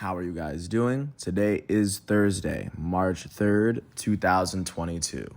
How are you guys doing? Today is Thursday, March 3rd, 2022.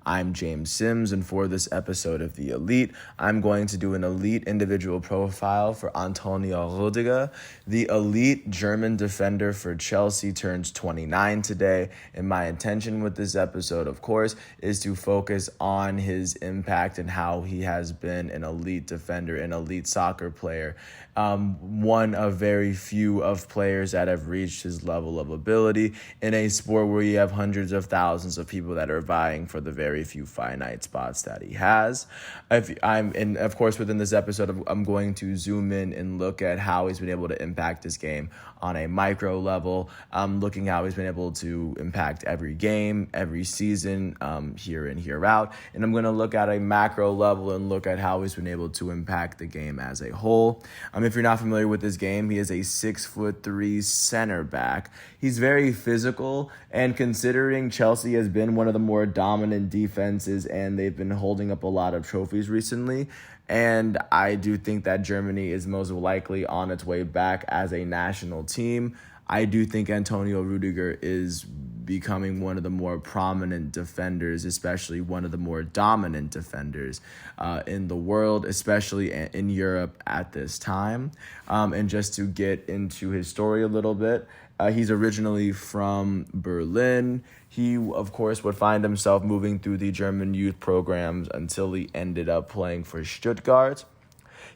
I'm James Sims, and for this episode of The Elite, I'm going to do an elite individual profile for Antonio Rüdiger. The elite German defender for Chelsea turns 29 today, and my intention with this episode, of course, is to focus on his impact and how he has been an elite defender, an elite soccer player, one of very few of players that have reached his level of ability in a sport where you have hundreds of thousands of people that are vying for the very few finite spots that he has. And of course, within this episode, I'm going to zoom in and look at how he's been able to impact this game on a micro level, looking how he's been able to impact every game, every season, here in, here out. And I'm going to look at a macro level and look at how he's been able to impact the game as a whole. If you're not familiar with this game, he is a 6'3" center back. He's very physical, and considering Chelsea has been one of the more dominant defenses and they've been holding up a lot of trophies recently, and I do think that Germany is most likely on its way back as a national team, I do think Antonio Rüdiger is becoming one of the more prominent defenders, especially one of the more dominant defenders in the world, especially in Europe at this time. And just to get into his story a little bit, he's originally from Berlin. He, of course, would find himself moving through the German youth programs until he ended up playing for Stuttgart.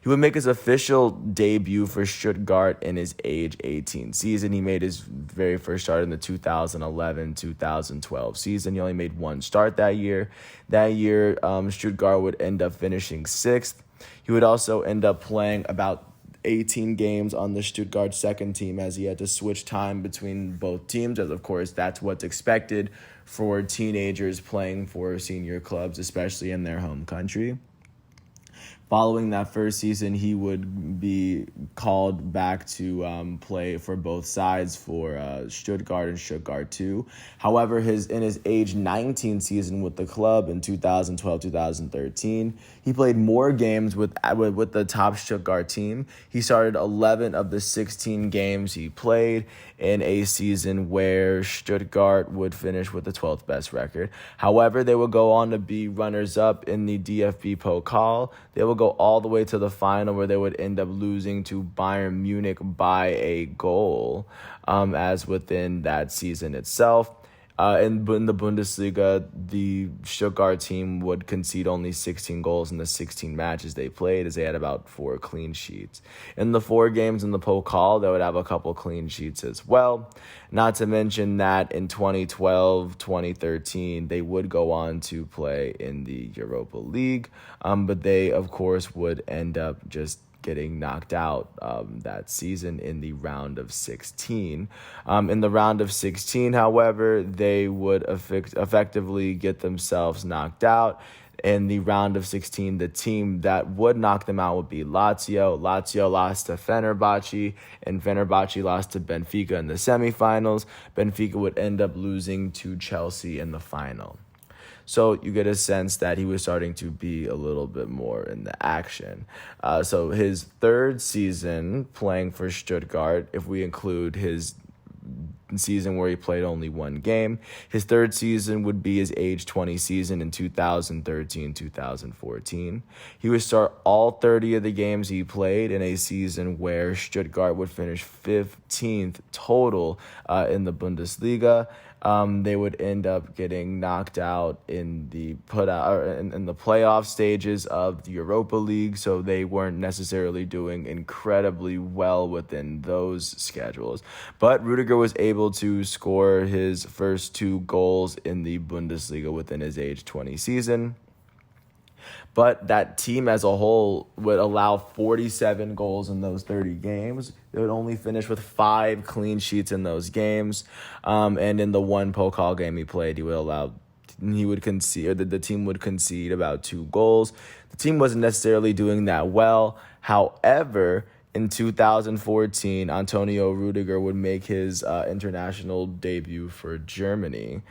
He would make his official debut for Stuttgart in his age 18 season. He made his very first start in the 2011-2012 season. He only made one start that year. That year, Stuttgart would end up finishing sixth. He would also end up playing about 18 games on the Stuttgart second team, as he had to switch time between both teams, as of course that's what's expected for teenagers playing for senior clubs, especially in their home country. Following that first season, he would be called back to play for both sides for Stuttgart and Stuttgart 2. However, in his age 19 season with the club in 2012-2013, he played more games with the top Stuttgart team. He started 11 of the 16 games he played in a season where Stuttgart would finish with the 12th best record. However, they would go on to be runners-up in the DFB Pokal. They would go all the way to the final, where they would end up losing to Bayern Munich by a goal, as within that season itself. In the Bundesliga, the Stuttgart team would concede only 16 goals in the 16 matches they played, as they had about 4 clean sheets. In the 4 games in the Pokal, they would have a couple clean sheets as well. Not to mention that in 2012, 2013, they would go on to play in the Europa League, but they, of course, would end up just getting knocked out that season in the round of 16. In the round of 16, however, they would effectively get themselves knocked out. In the round of 16, the team that would knock them out would be Lazio. Lazio lost to Fenerbahce, and Fenerbahce lost to Benfica in the semifinals. Benfica would end up losing to Chelsea in the final. So you get a sense that he was starting to be a little bit more in the action. So his third season playing for Stuttgart, if we include his season where he played only one game, his third season would be his age 20 season in 2013-2014. He would start all 30 of the games he played in a season where Stuttgart would finish 15th total in the Bundesliga. They would end up getting knocked out in the playoff stages of the Europa League, so they weren't necessarily doing incredibly well within those schedules. But Rüdiger was able to score his first 2 goals in the Bundesliga within his age 20 season. But that team as a whole would allow 47 goals in those 30 games. They would only finish with 5 clean sheets in those games. And in the one Pokal game he played, the team would concede about 2 goals. The team wasn't necessarily doing that well. However, in 2014, Antonio Rüdiger would make his international debut for Germany.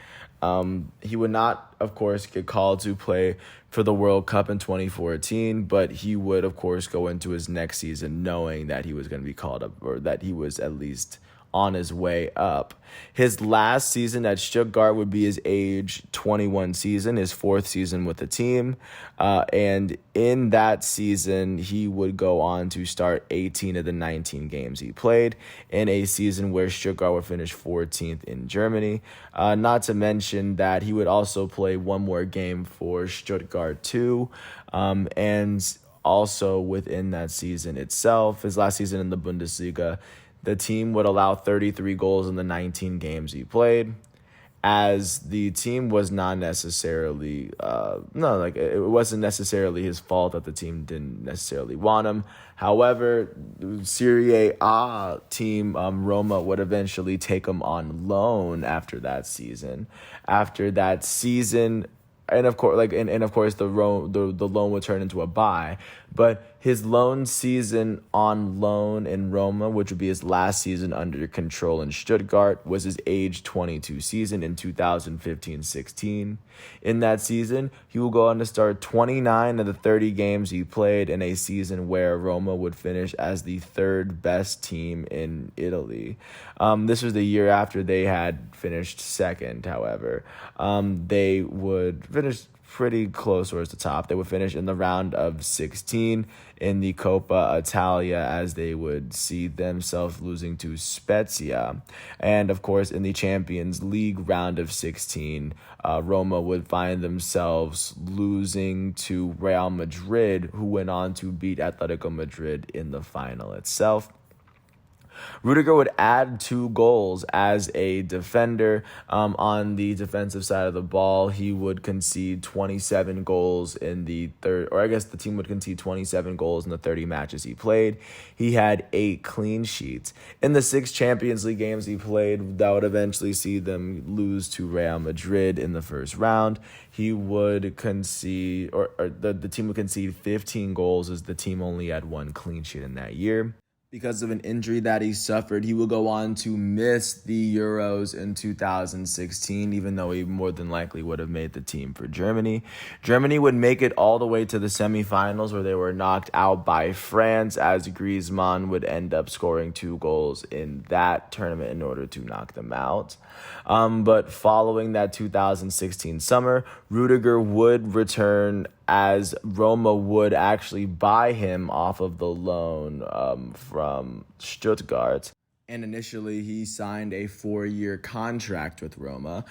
He would not, of course, get called to play for the World Cup in 2014, but he would, of course, go into his next season knowing that he was going to be called up, or that he was at least on his way up. His last season at Stuttgart would be his age 21 season, his fourth season with the team. And in that season, he would go on to start 18 of the 19 games he played in a season where Stuttgart would finish 14th in Germany. Not to mention that he would also play one more game for Stuttgart too. And also within that season itself, his last season in the Bundesliga, the team would allow 33 goals in the 19 games he played, as the team was not necessarily, it wasn't necessarily his fault that the team didn't necessarily want him. However, Serie A team Roma would eventually take him on loan after that season. And of course, the loan would turn into a buy. But his loan season on loan in Roma, which would be his last season under control in Stuttgart, was his age 22 season in 2015-16. In that season, he will go on to start 29 of the 30 games he played in a season where Roma would finish as the third best team in Italy. This was the year after they had finished second, however. They would finish pretty close towards the top. They would finish in the round of 16 in the Coppa Italia, as they would see themselves losing to Spezia. And of course, in the Champions League round of 16, Roma would find themselves losing to Real Madrid, who went on to beat Atletico Madrid in the final itself. Rudiger would add 2 goals as a defender. On the defensive side of the ball, he would concede 27 goals in the the team would concede 27 goals in the 30 matches he played. He had 8 clean sheets. In the 6 Champions League games he played, that would eventually see them lose to Real Madrid in the first round. He would concede, the team would concede 15 goals, as the team only had 1 clean sheet in that year. Because of an injury that he suffered, he will go on to miss the Euros in 2016, even though he more than likely would have made the team for Germany. Germany would make it all the way to the semifinals, where they were knocked out by France, as Griezmann would end up scoring 2 goals in that tournament in order to knock them out. But following that 2016 summer, Rudiger would return, as Roma would actually buy him off of the loan from Stuttgart. And initially, he signed a 4-year contract with Roma.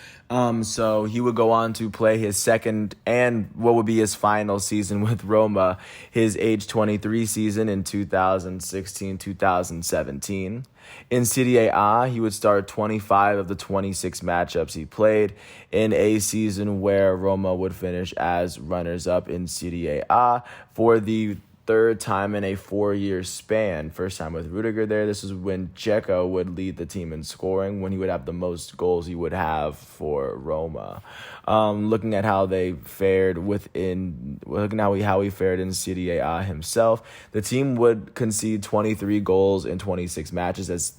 So he would go on to play his second and what would be his final season with Roma, his age 23 season in 2016-2017. In Serie A, he would start 25 of the 26 matchups he played in a season where Roma would finish as runners-up in Serie A for the 3rd time in a 4-year span. First time with Rudiger there. This is when Dzeko would lead the team in scoring, when he would have the most goals he would have for Roma. Looking at how they fared how he fared in Serie A himself, the team would concede 23 goals in 26 matches, as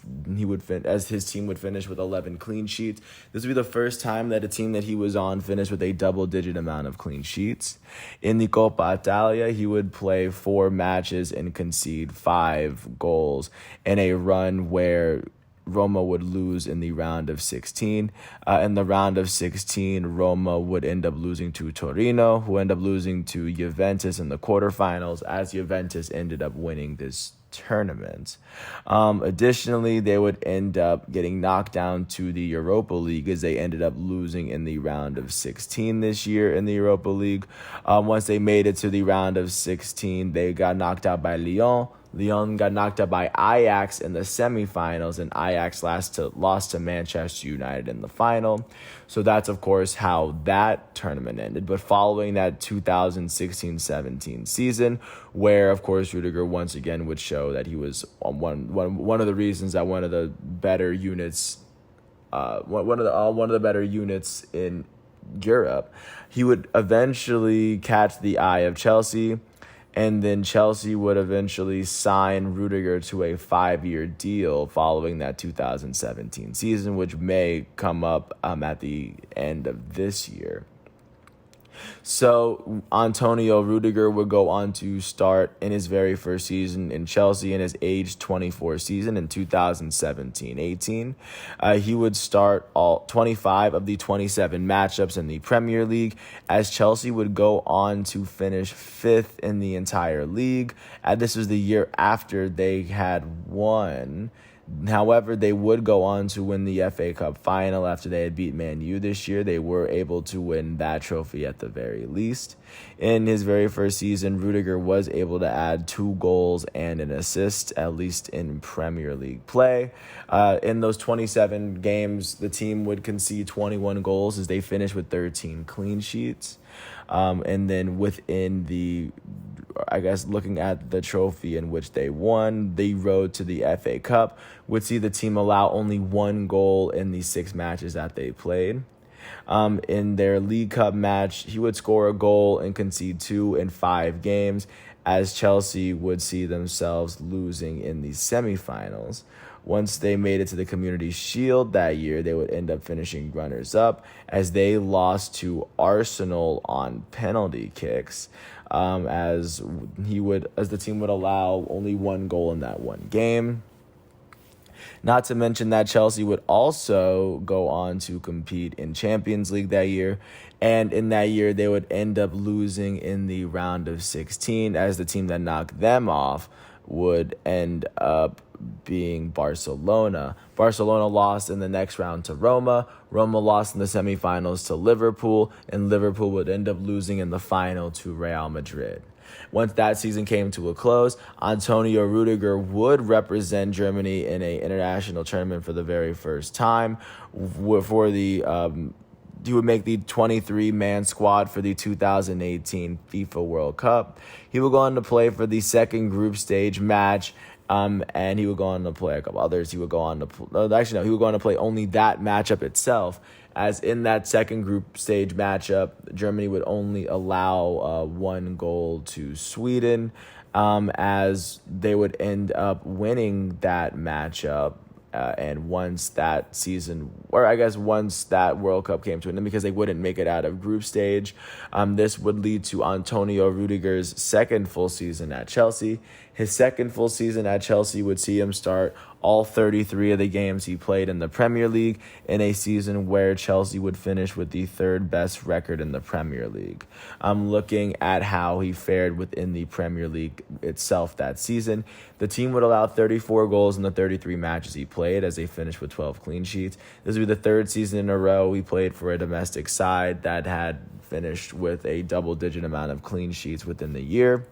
his team would finish with 11 clean sheets. This would be the first time that a team that he was on finished with a double-digit amount of clean sheets. In the Coppa Italia, he would play 4 matches and concede 5 goals in a run where Roma would lose in the round of 16. In the round of 16, Roma would end up losing to Torino, who ended up losing to Juventus in the quarterfinals, as Juventus ended up winning this tournament. Additionally, they would end up getting knocked down to the Europa League, as they ended up losing in the round of 16 this year in the Europa League. Once they made it to the round of 16, they got knocked out by Lyon. Lyon got knocked out by Ajax in the semifinals, and Ajax lost to Manchester United in the final. So that's, of course, how that tournament ended. But following that 2016-17 season, where, of course, Rudiger once again would show that he was one of the reasons that one of the better units in Europe, he would eventually catch the eye of Chelsea. And then Chelsea would eventually sign Rudiger to a 5-year deal following that 2017 season, which may come up at the end of this year. So Antonio Rudiger would go on to start in his very first season in Chelsea in his age 24 season in 2017-18. He would start all 25 of the 27 matchups in the Premier League, as Chelsea would go on to finish fifth in the entire league. This was the year after they had won. However, they would go on to win the FA Cup final after they had beat Man U this year. They were able to win that trophy at the very least. In his very first season, Rudiger was able to add 2 goals and an assist, at least in Premier League play. In those 27 games, the team would concede 21 goals as they finished with 13 clean sheets. And then within the, looking at the trophy in which they won, the road to the FA Cup would see the team allow only 1 goal in the 6 matches that they played. In their League Cup match, he would score a goal and concede 2 in 5 games, as Chelsea would see themselves losing in the semifinals. Once they made it to the Community Shield that year, they would end up finishing runners-up as they lost to Arsenal on penalty kicks, as the team would allow only 1 goal in that one game. Not to mention that Chelsea would also go on to compete in Champions League that year. And in that year, they would end up losing in the round of 16, as the team that knocked them off would end up being Barcelona. Barcelona lost in the next round to Roma. Roma lost in the semifinals to Liverpool, and Liverpool would end up losing in the final to Real Madrid. Once that season came to a close, Antonio Rudiger would represent Germany in an international tournament for the very first time. He would make the 23-man squad for the 2018 FIFA World Cup. He would go on to play for the second group stage match, and he would go on to play a couple others. He would go on to he would go on to play only that matchup itself, as in that second group stage matchup, Germany would only allow 1 goal to Sweden, as they would end up winning that matchup. And once that World Cup came to an end, because they wouldn't make it out of group stage, this would lead to Antonio Rudiger's second full season at Chelsea. His second full season at Chelsea would see him start all 33 of the games he played in the Premier League, in a season where Chelsea would finish with the 3rd best record in the Premier League. I'm looking at how he fared within the Premier League itself that season. The team would allow 34 goals in the 33 matches he played, as they finished with 12 clean sheets. This would be the 3rd season in a row he played for a domestic side that had finished with a double-digit amount of clean sheets within the year.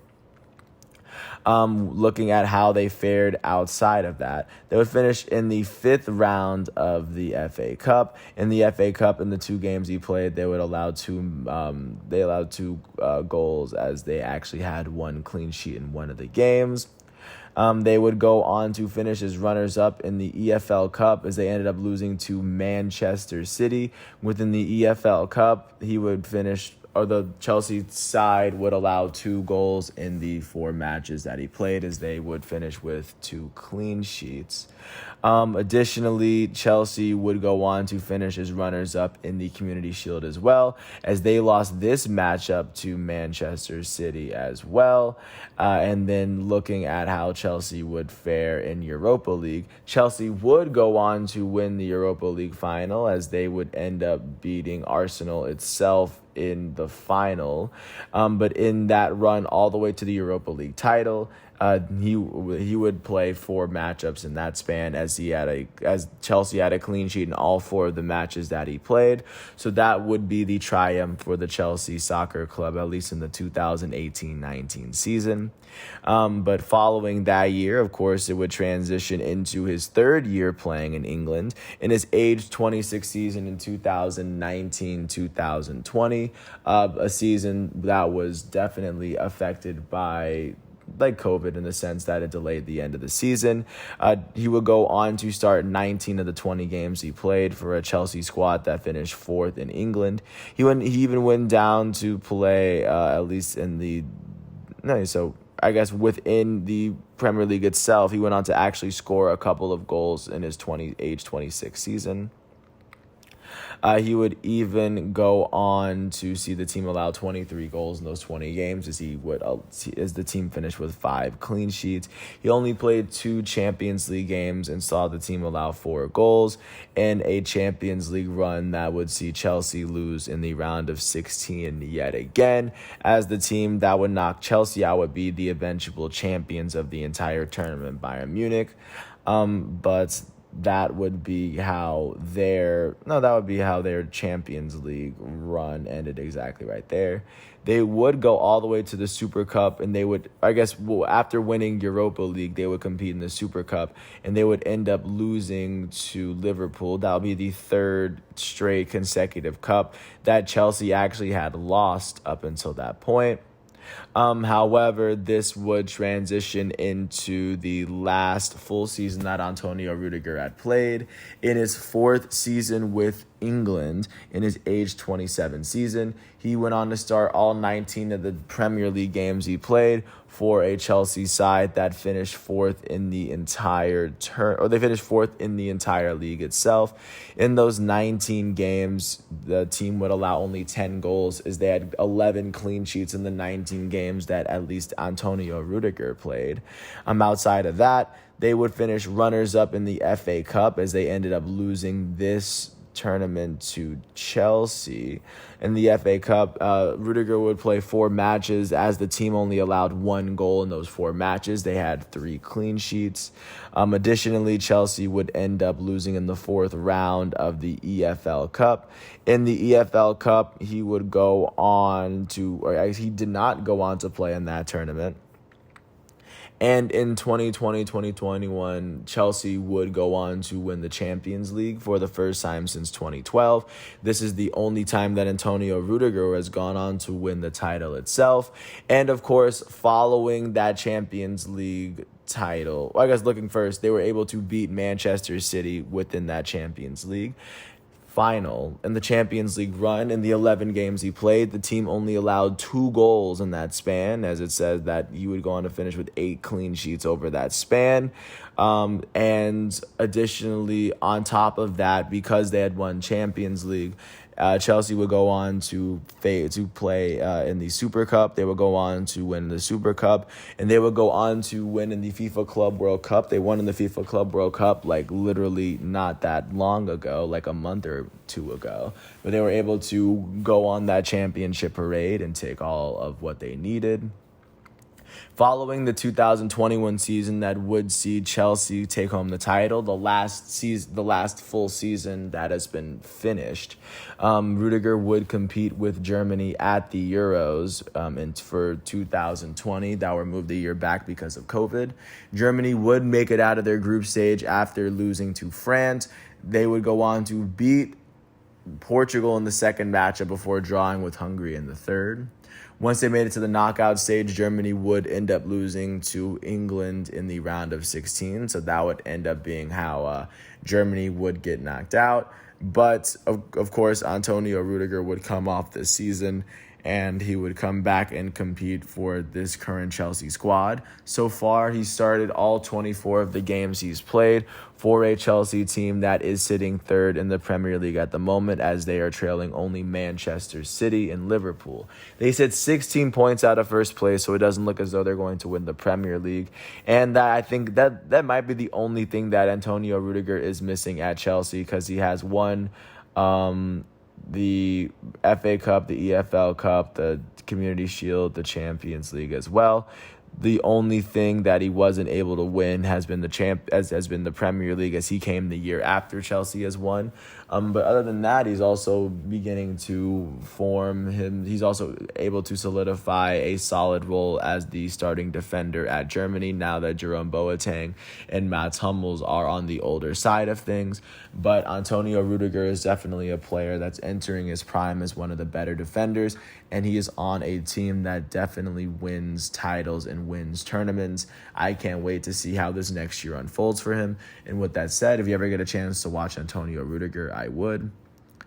Looking at how they fared outside of that, they would finish in the 5th round of the FA Cup. In the FA Cup, in the 2 games he played, they would allow 2 goals, as they actually had 1 clean sheet in one of the games. They would go on to finish as runners-up in the EFL Cup, as they ended up losing to Manchester City. Within the EFL Cup, the Chelsea side would allow 2 goals in the 4 matches that he played, as they would finish with 2 clean sheets. Additionally, Chelsea would go on to finish as runners-up in the Community Shield as well, as they lost this matchup to Manchester City as well. And then looking at how Chelsea would fare in Europa League, Chelsea would go on to win the Europa League final, as they would end up beating Arsenal itself in the final. But in that run all the way to the Europa League title, he would play 4 matchups in that span, as Chelsea had a clean sheet in all 4 of the matches that he played. So that would be the triumph for the Chelsea Soccer Club, at least in the 2018-19 season. But following that year, of course, it would transition into his 3rd year playing in England in his age 26 season in 2019-2020, a season that was definitely affected by COVID, in the sense that it delayed the end of the season. He would go on to start 19 of the 20 games he played for a Chelsea squad that finished 4th in England. He even went down to play within the Premier League itself. He went on to actually score a couple of goals in his age 26 season. He would even go on to see the team allow 23 goals in those 20 games as the team finished with 5 clean sheets. He only played 2 Champions League games and saw the team allow 4 goals in a Champions League run that would see Chelsea lose in the round of 16 yet again, as the team that would knock Chelsea out would be the eventual champions of the entire tournament, Bayern Munich. But that would be how their Champions League run ended exactly right there. They would go all the way to the Super Cup, and they would, after winning Europa League, they would compete in the Super Cup, and they would end up losing to Liverpool. That would be the 3rd straight consecutive cup that Chelsea actually had lost up until that point. However, this would transition into the last full season that Antonio Rudiger had played. In his 4th season with England, in his age 27 season, he went on to start all 19 of the Premier League games he played for a Chelsea side that finished 4th in the entire they finished 4th in the entire league itself. In those 19 games, the team would allow only 10 goals, as they had 11 clean sheets in the 19 games that at least Antonio Rudiger played. Outside of that, they would finish runners-up in the FA Cup, as they ended up losing this tournament to Chelsea. In the FA Cup, Rudiger would play 4 matches, as the team only allowed 1 goal in those 4 matches. They had 3 clean sheets. Additionally, Chelsea would end up losing in the 4th round of the EFL Cup. In the EFL Cup, he did not go on to play in that tournament. And in 2020-2021, Chelsea would go on to win the Champions League for the first time since 2012. This is the only time that Antonio Rudiger has gone on to win the title itself. And of course, following that Champions League title, looking first, they were able to beat Manchester City within that Champions League final. In the Champions League run, in the 11 games he played, the team only allowed 2 goals in that span, as it says that he would go on to finish with 8 clean sheets over that span. And additionally, on top of that, because they had won Champions League, Chelsea would go on to play in the Super Cup. They would go on to win the Super Cup, and they would go on to win in the FIFA Club World Cup. They won in the FIFA Club World Cup literally not that long ago, like a month or 2 ago. But they were able to go on that championship parade and take all of what they needed. Following the 2021 season that would see Chelsea take home the title, the last full season that has been finished, Rudiger would compete with Germany at the Euros for 2020. That were moved a year back because of COVID. Germany would make it out of their group stage after losing to France. They would go on to beat Portugal in the second matchup before drawing with Hungary in the third. Once they made it to the knockout stage, Germany would end up losing to England in the round of 16. So that would end up being how Germany would get knocked out. But, of course, Antonio Rudiger would come off this season, and he would come back and compete for this current Chelsea squad. So far, he started all 24 of the games he's played for a Chelsea team that is sitting 3rd in the Premier League at the moment, as they are trailing only Manchester City and Liverpool. They sit 16 points out of first place, so it doesn't look as though they're going to win the Premier League. And I think that might be the only thing that Antonio Rudiger is missing at Chelsea, because he has won the FA Cup, the EFL Cup, the Community Shield, the Champions League as well. The only thing that he wasn't able to win has been the Premier League, as he came the year after Chelsea has won. But other than that, he's also beginning to he's also able to solidify a solid role as the starting defender at Germany, now that Jerome Boateng and Mats Hummels are on the older side of things. But Antonio Rudiger is definitely a player that's entering his prime as one of the better defenders, and he is on a team that definitely wins titles and wins tournaments. I can't wait to see how this next year unfolds for him. And with that said, if you ever get a chance to watch Antonio Rudiger, I would.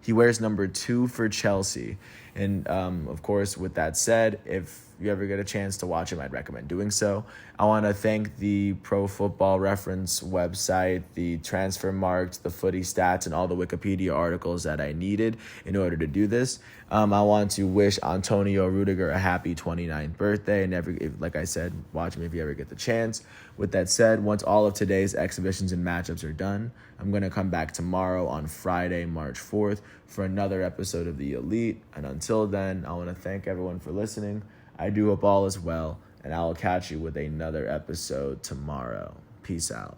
He wears number 2 for Chelsea, And of course, with that said, if you ever get a chance to watch him, I'd recommend doing so. I want to thank the Pro Football Reference website, the Transfer Markt, the Footy Stats, and all the Wikipedia articles that I needed in order to do this. I want to wish Antonio Rudiger a happy 29th birthday, and like I said, watch him if you ever get the chance. With that said, once all of today's exhibitions and matchups are done, I'm going to come back tomorrow on Friday, March 4th, for another episode of The Elite. And until then, I want to thank everyone for listening. I do hope all is well, and I will catch you with another episode tomorrow. Peace out.